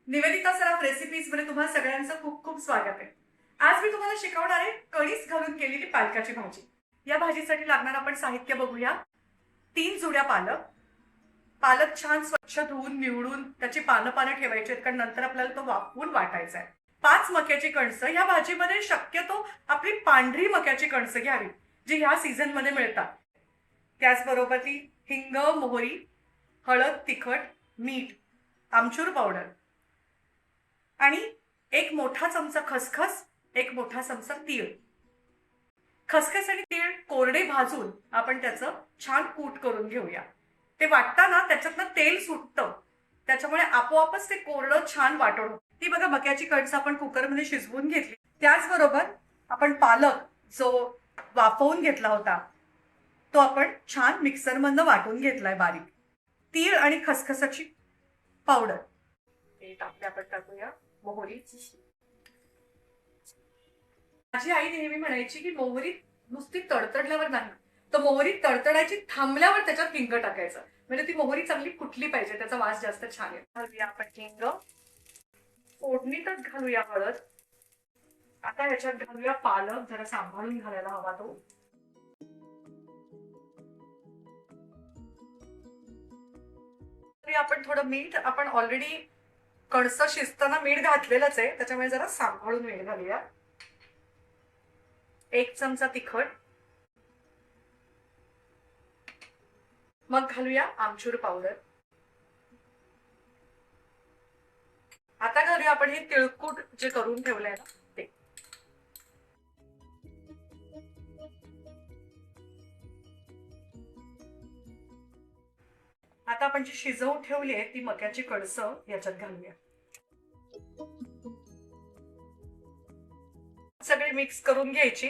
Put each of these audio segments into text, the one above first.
निवेदिता सराफ recipes मध्ये तुम्हा सगळ्यांचं खूप खूप स्वागत आहे। आज मी तुम्हाला शिकवणार आहे कणीस घालून केलेली पालकाची भाजी। या भाजीसाठी लागणार आपण साहित्य बघूया। 3 जुड्या पालक। पालक छान स्वच्छ धुवून निवडून त्याची पानं ठेवायची आहेत, कारण नंतर आपल्याला तो वाफवून वाटायचा आहे। 5 मक्याची कणसं। या भाजीमध्ये शक्यतो आपली पांढरी मक्याची कणसं घ्यावी, जी ह्या सीझन मध्ये मिळतात। त्याचबरोबर ती हिंग, मोहरी, हळद, तिखट, मीठ, आमचूर पावडर आणि 1 मोठा चमचा खसखस, 1 मोठा चमचा तीळ। खसखस आणि तीळ कोरडे भाजून आपण त्याचं छान कूट करून घेऊया। ते वाटताना त्याच्यातनं तेल सुटतं, त्याच्यामुळे आपोआपच ते कोरडं छान वाटण होतं। ती बघा मक्याची कणसं आपण कुकरमध्ये शिजवून घेतली। त्याचबरोबर आपण पालक जो वाफवून घेतला होता तो आपण छान मिक्सरमधनं वाटून घेतलाय बारीक। तीळ आणि खसखसाची पावडर हे आपण टाकूया। मोहरी, माझी आई नेहमी म्हणायची की मोहरी नुसती तडतडल्यावर नाही, तर मोहरी तडतडायची थांबल्यावर त्याच्यात हिंग टाकायचं, म्हणजे ती मोहरी चांगली फुटली पाहिजे, त्याचा वास जास्त छान येतो। घालूया आपण हिंग, फोडणीतच घालूया हळद। आता ह्याच्यात घालूया पालक, जरा सांभाळून घालायला हवा तो। आपण थोडं मीठ, आपण ऑलरेडी कणसं शिजताना मीठ घातलेलंच आहे, त्याच्यामुळे जरा सांभाळून मीठ घालूया। 1 चमचा तिखट, मग घालूया आमचूर पावडर। आता घालूया आपण हे तिळकूट जे करून ठेवलंय ना ते। आता आपण जी शिजवून ठेवली आहे ती मक्याची कणसं याच्यात घालूया। सगळी मिक्स करून घ्यायची।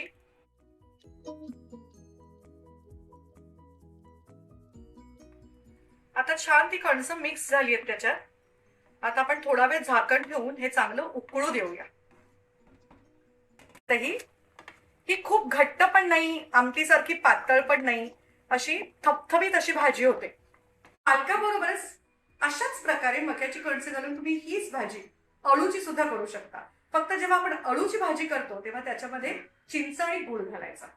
आता छान ती कणसं मिक्स झाली आहेत त्याच्यात। आता आपण थोडा वेळ झाकण ठेवून हे चांगलं उकळू देऊया। तही ही खूप घट्ट पण नाही, आमटी सारखी पातळ पण नाही, अशी थपथपीत अशी भाजी होते। पालकाबरोबरच अशाच प्रकारे मक्याची कणसं घालून तुम्ही हीच भाजी अळूची सुद्धा करू शकता। फक्त जेव्हा आपण अळूची भाजी करतो तेव्हा त्याच्यामध्ये चिंच आणि गूळ घालायचा।